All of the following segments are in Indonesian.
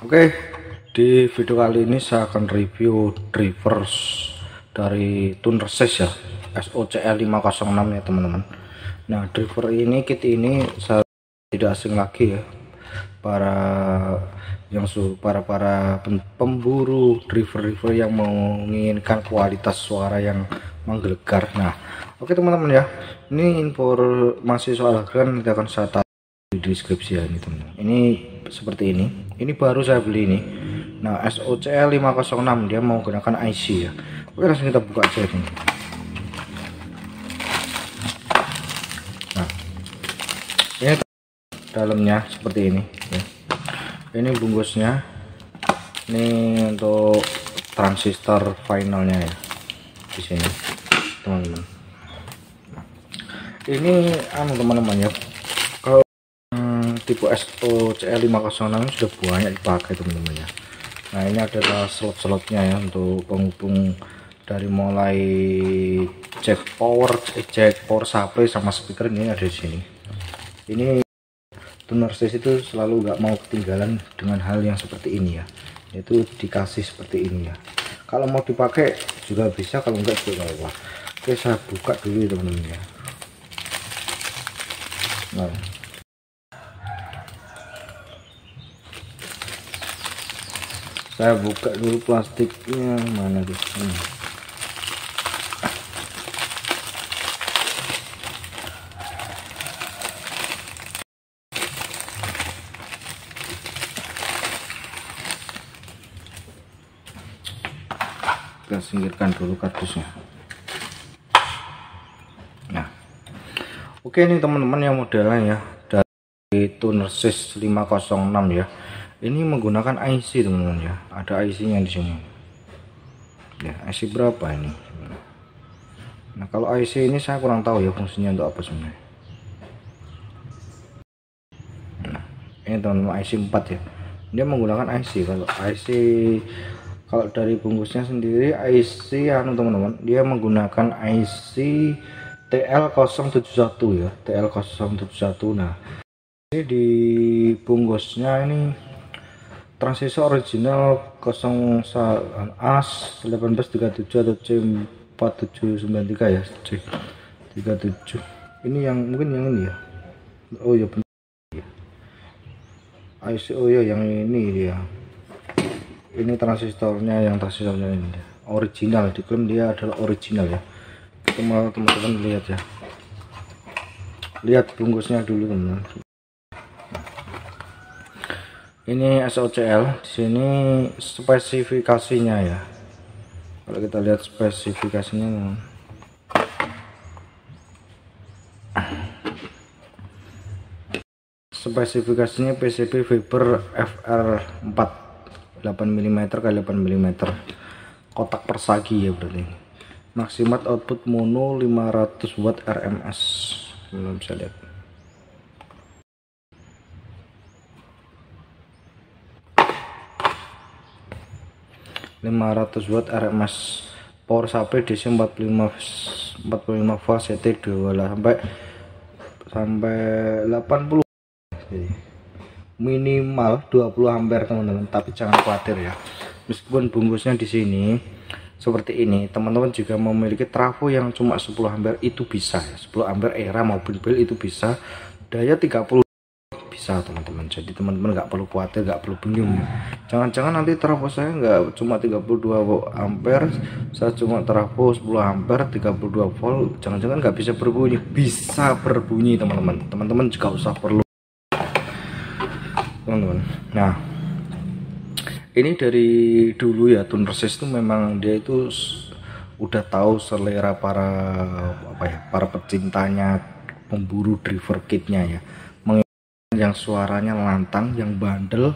Oke, di video kali ini saya akan review drivers dari Tunersys ya, SOCL 506 ya teman-teman. Nah, driver ini, kit ini saya tidak asing lagi ya, para pemburu driver yang menginginkan kualitas suara yang menggelegar. Nah, oke teman-teman ya, ini informasi soal harga nanti akan saya taruh di deskripsi ya ini teman-teman. Ini seperti ini baru saya beli ini. Nah, SOCL 506 dia mau gunakan IC ya. Oke, langsung kita buka aja ini. Nah, ini dalamnya seperti ini ya. Ini bungkusnya, ini untuk transistor finalnya ya di sini teman-teman. Ini teman-teman ya, kalau tipe SOCL 506 sudah banyak dipakai teman-teman ya. Nah, ini adalah slot-slotnya ya untuk penghubung dari mulai jack power supply sama speaker, ini ada di sini. Ini Tunersys itu selalu nggak mau ketinggalan dengan hal yang seperti ini ya, itu dikasih seperti ini ya. Kalau mau dipakai juga bisa, kalau enggak juga nggak apa. Oke, saya buka dulu teman-teman ya. Nah, saya buka dulu plastiknya, mana tuh. Kita singkirkan dulu kardusnya. Nah, oke, ini teman-teman yang modelnya ya dari Tunersys 506 ya. Ini menggunakan IC teman-teman ya, ada IC-nya di sini ya. IC berapa ini? Nah, kalau IC ini saya kurang tahu ya fungsinya untuk apa sebenarnya. Nah, ini teman-teman IC 4 ya, dia menggunakan IC. Kalau dari bungkusnya sendiri IC teman-teman, dia menggunakan IC TL071 ya, TL071. Nah, ini di bungkusnya ini transistor original 0A1837 atau C4793 ya, C37. Ini yang mungkin yang ini ya. Oh ya benar ya. IC, oh ya yang ini dia. Ini transistornya ini original, diklaim dia adalah original ya. Teman-teman lihat ya. Lihat bungkusnya dulu teman-teman. Ini SOCL, di sini spesifikasinya ya. Kalau kita lihat spesifikasinya, PCB fiber FR4 8 mm x 8 mm, kotak persagi ya berarti. Maksimal output mono 500 watt RMS. Belum bisa lihat. Watt RMS, power supply DC 45 volt, CT 2 sampai 80, minimal 20 ampere teman-teman. Tapi jangan khawatir ya, meskipun bungkusnya di sini seperti ini, teman-teman juga memiliki trafo yang cuma 10 ampere itu bisa ya. 10 ampere era mobil itu bisa, daya 30 bisa teman-teman. Jadi teman-teman nggak perlu khawatir, nggak perlu bingung. Jangan-jangan nanti trafo saya nggak cuma 32 ampere, saya cuma trafo 10 ampere 32 volt, jangan-jangan nggak bisa berbunyi. Bisa berbunyi teman-teman. Teman-teman juga usah perlu teman-teman. Nah, ini dari dulu ya, Tunersys itu memang dia itu udah tahu selera para pecintanya, pemburu driver kitnya ya, yang suaranya lantang, yang bandel,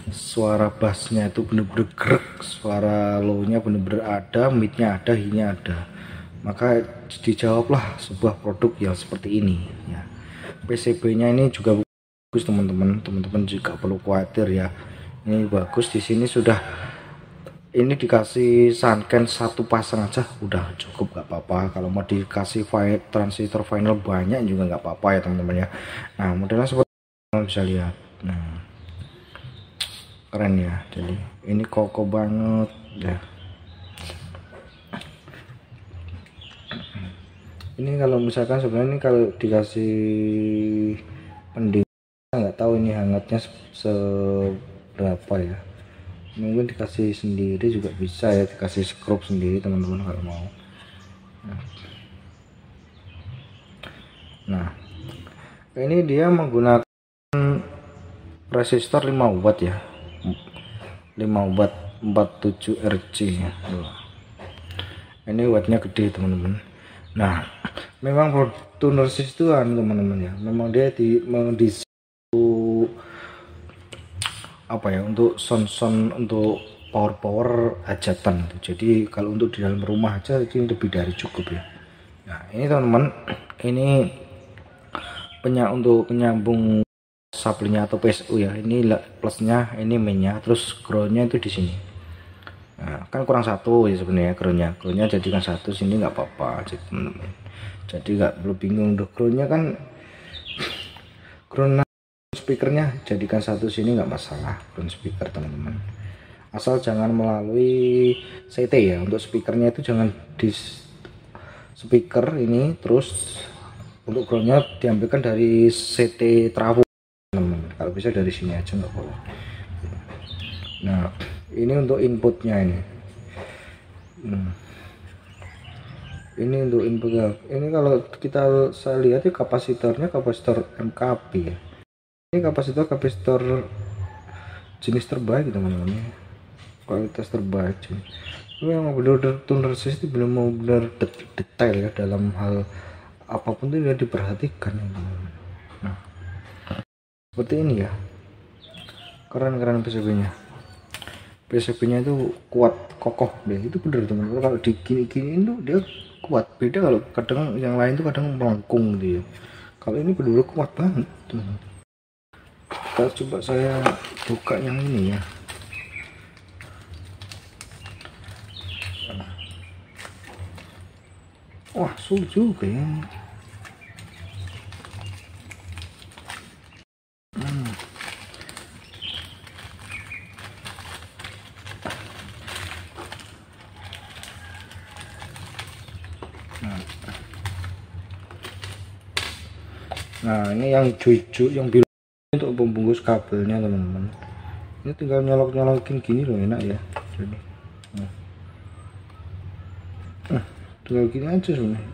suara bassnya itu bener-bener grek, suara low-nya bener-bener ada, mid-nya ada, high-nya ada. Maka dijawablah sebuah produk yang seperti ini ya. PCB-nya ini juga bagus teman-teman juga perlu khawatir ya. Ini bagus, di sini sudah ini dikasih sunken satu pasang aja udah cukup, nggak apa-apa. Kalau mau dikasih transistor final banyak juga nggak apa-apa ya teman-teman ya. Nah, modelnya seperti bisa lihat. Nah, keren ya. Jadi ini kokoh banget ya. Ini kalau misalkan sebenarnya ini kalau dikasih pendingin, nggak tahu ini hangatnya seberapa ya. Mungkin dikasih sendiri juga bisa ya, dikasih skrup sendiri teman-teman kalau mau. Nah ini dia menggunakan resistor 5 watt ya, 5 watt 47 Rc ya. Ini wattnya gede teman-teman. Nah memang tuner resist itu teman-teman ya, memang dia mendesain apa ya, untuk sound untuk power hajatan gitu. Jadi kalau untuk di dalam rumah aja ini lebih dari cukup ya. Nah ini teman-teman, ini untuk penyambung supply-nya atau PSU ya. Ini plusnya, ini mainnya, terus groundnya itu di sini. Nah, kan kurang satu ya sebenarnya groundnya jadikan satu sini nggak apa-apa jadi teman-teman. Jadi nggak perlu bingung, untuk groundnya kan ground speakernya jadikan satu sini nggak masalah, ground speaker teman-teman. Asal jangan melalui CT ya, untuk speakernya itu jangan di speaker ini, terus untuk groundnya diambilkan dari CT trafo teman-teman. Kalau bisa dari sini aja nggak boleh. Nah ini untuk inputnya ini. Ini untuk inputnya. Ini kalau saya lihat ya kapasitornya kapasitor MKP ya. Ini kapasitor jenis terbaik teman-teman, kualitas terbaik. Ini yang benar-benar tuner resist itu belum mau benar detail ya, dalam hal apapun itu dia diperhatikan ya teman-teman. Nah seperti ini ya, keren PCB nya itu kuat, kokoh deh, itu bener teman-teman. Kalau digini-gini itu dia kuat, beda kalau kadang yang lain tuh kadang melengkung gitu ya. Kalau ini bener-bener kuat banget teman-teman. Kita coba saya buka yang ini ya. Wah sulit juga ya. Nah ini yang hijau yang biru untuk pembungkus kabelnya teman-teman. Ini tinggal nyolok-nyolokin gini loh, enak ya. Jadi tinggal gini aja sebenarnya.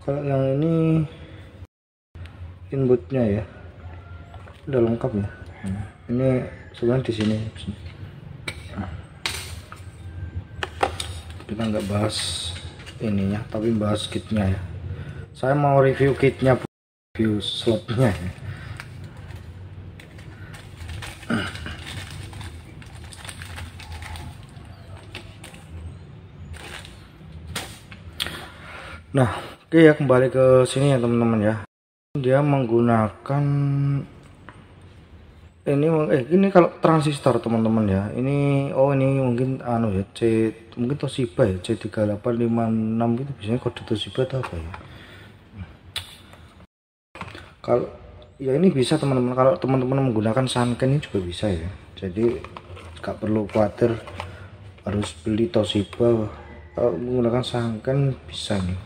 Kalau yang ini inputnya ya udah lengkap ya. Ini sebenarnya di sini. Kita nggak bahas ininya, tapi bahas kitnya ya. Saya mau review kitnya, review slotnya ya. Nah oke ya, kembali ke sini ya teman-teman ya. Dia menggunakan ini kalau transistor teman-teman ya. Ini ini mungkin ya mungkin Toshiba ya, C3856 gitu, biasanya kode Toshiba atau apa ya. Kalau ya ini bisa teman-teman, kalau teman-teman menggunakan Sanken ini juga bisa ya. Jadi gak perlu khawatir harus beli Toshiba, kalau menggunakan Sanken bisa nih.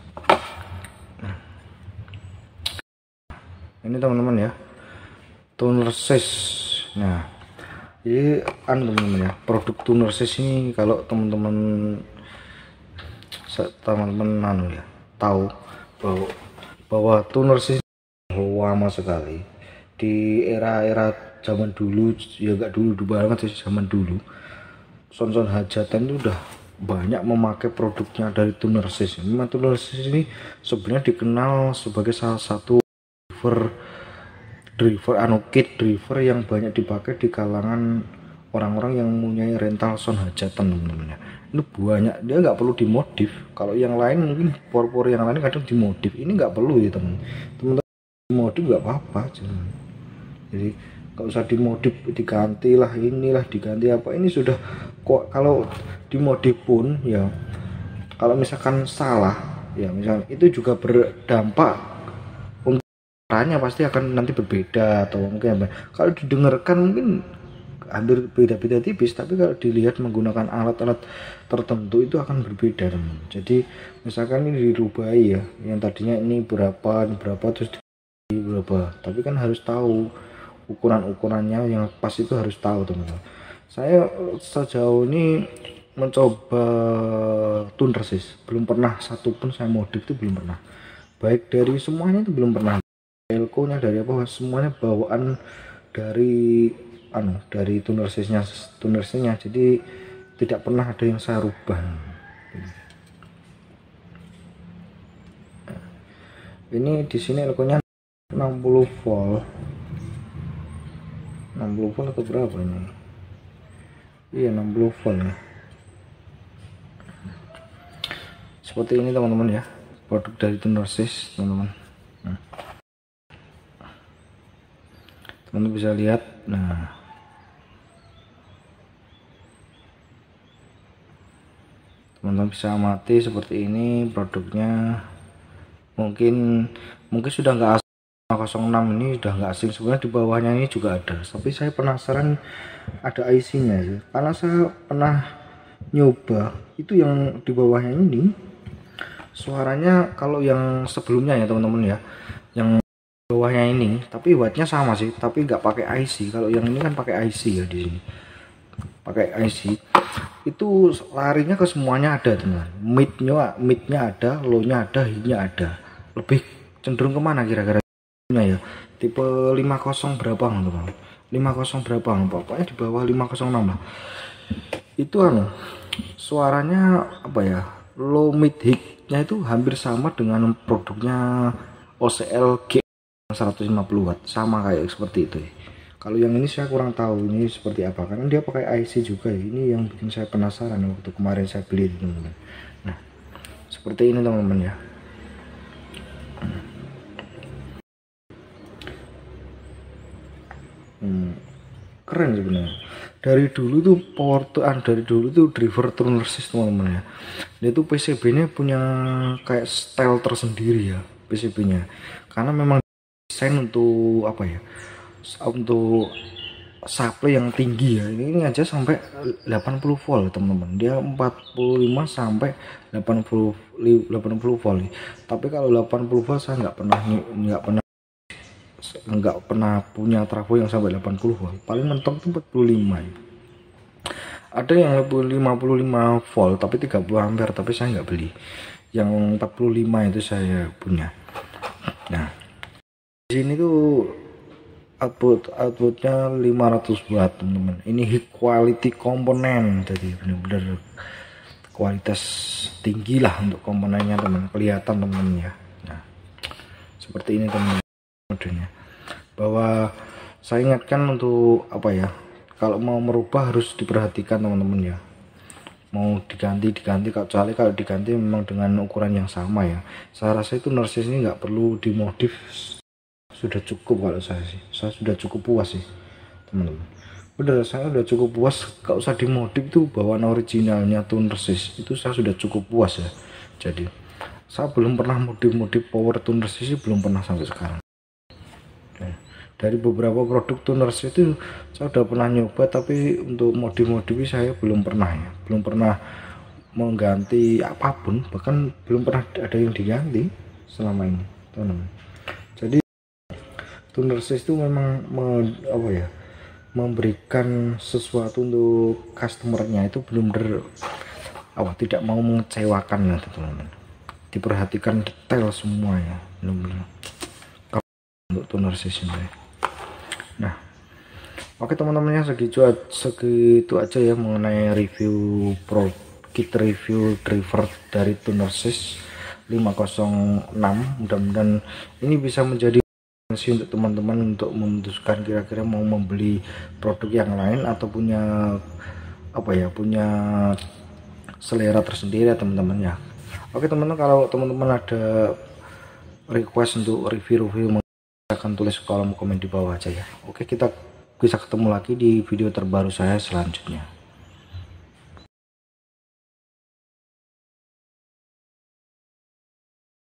Ini teman-teman ya, tuner resist. Nah jadi teman-teman ya, produk tuner resist ini kalau teman-teman ya tahu bahwa tuner resist lama sekali di era zaman dulu ya, gak dulu banget sih, zaman dulu sound hajatan itu udah banyak memakai produknya dari tuner resist. Memang tuner resist ini sebenarnya dikenal sebagai salah satu kit driver yang banyak dipakai di kalangan orang-orang yang mempunyai rental sound hajatan teman-teman ya. Itu banyak, dia nggak perlu dimodif. Kalau yang lain mungkin por yang lain kadang dimodif, ini nggak perlu ya teman-teman. Dimodif nggak apa-apa, jadi nggak usah dimodif, diganti lah inilah, diganti apa, ini sudah kok. Kalau dimodif pun ya, kalau misalkan salah ya, misalnya itu juga berdampak suaranya pasti akan nanti berbeda, atau mungkin kalau didengarkan mungkin hampir beda-beda tipis, tapi kalau dilihat menggunakan alat-alat tertentu itu akan berbeda, teman. Jadi misalkan ini dirubah ya, yang tadinya ini berapa terus berapa, tapi kan harus tahu ukurannya yang pas, itu harus tahu, teman-teman. Saya sejauh ini mencoba tuner resist, belum pernah satupun saya modif itu, belum pernah, baik dari semuanya itu belum pernah, elko nya dari apa, semuanya bawaan dari dari tuner resistnya, jadi tidak pernah ada yang saya rubah. Ini di sini elko nya 60 volt atau berapa ini? Iya, 60 volt ya. Seperti ini teman-teman ya, produk dari tuner resist, teman-teman. Teman-teman bisa lihat. Nah, teman-teman bisa amati seperti ini produknya. Mungkin sudah nggak asing, 06 ini sudah nggak asing. Sebenarnya di bawahnya ini juga ada, tapi saya penasaran ada IC-nya ya, karena saya pernah nyoba itu yang di bawahnya ini suaranya, kalau yang sebelumnya ya teman-teman ya, yang bawahnya ini, tapi wattnya sama sih, tapi nggak pakai IC. Kalau yang ini kan pakai IC ya, di sini pakai IC, itu larinya ke semuanya ada, teman. Midnya ada, low-nya ada, high-nya ada. Lebih cenderung kemana kira-kira ya, tipe 50 berapa teman, 50 berapa, pokoknya di bawah 506 lah. Itu suaranya apa ya, low mid high-nya itu hampir sama dengan produknya OCL G 150 watt, sama kayak seperti itu ya. Kalau yang ini saya kurang tahu ini seperti apa, karena dia pakai IC juga ya. Ini yang bikin saya penasaran waktu kemarin saya beli, teman-teman. Nah, seperti ini teman-teman ya. Keren sebenarnya. Dari dulu tuh driver tuner resist, teman-teman ya. Dia tuh PCB-nya punya kayak style tersendiri ya, PCB-nya. Karena memang desain untuk apa ya? Untuk supply yang tinggi ya. Ini aja sampai 80 volt, teman-teman. Dia 45 sampai 80 volt. Tapi kalau 80 volt saya nggak pernah punya trafo yang sampai 80 volt. Paling mentok tuh 45 ya. Ada yang 55 volt tapi 30 ampere, tapi saya nggak beli. Yang 45 itu saya punya. Nah, di sini tuh outputnya 500 watt, teman-teman. Ini high quality komponen, jadi benar-benar kualitas tinggi lah untuk komponennya, teman. Kelihatan, teman-teman ya. Nah, seperti ini, teman, modelnya. Bahwa saya ingatkan untuk apa ya, kalau mau merubah harus diperhatikan, teman-teman ya. Mau diganti, kecuali kalau diganti memang dengan ukuran yang sama ya. Saya rasa itu Narsis ini nggak perlu dimodif, sudah cukup. Kalau saya sih, saya sudah cukup puas sih, teman-teman. Bener, saya udah cukup puas, gak usah dimodif. Tuh bawaan originalnya tuh Narsis itu saya sudah cukup puas ya. Jadi saya belum pernah modif power tuner resist, belum pernah sampai sekarang. Dari beberapa produk tuner resist itu saya udah pernah nyoba, tapi untuk modif saya belum pernah ya, belum pernah mengganti apapun, bahkan belum pernah ada yang diganti selama ini, teman-teman. Jadi tuner resist itu memang memberikan sesuatu untuk customernya, itu benar-benar tidak mau mengecewakan ya, teman-teman. Diperhatikan detail semuanya, benar-benar untuk tuner resist ini. Nah, oke teman-temannya, segitu aja ya mengenai review kit review driver dari tuner resist 506. Mudah-mudahan ini bisa menjadi untuk teman-teman untuk memutuskan kira-kira mau membeli produk yang lain atau punya punya selera tersendiri ya, teman-teman ya. Oke teman-teman, kalau teman-teman ada request untuk review akan tulis kolom komen di bawah aja ya. Oke, kita bisa ketemu lagi di video terbaru saya selanjutnya.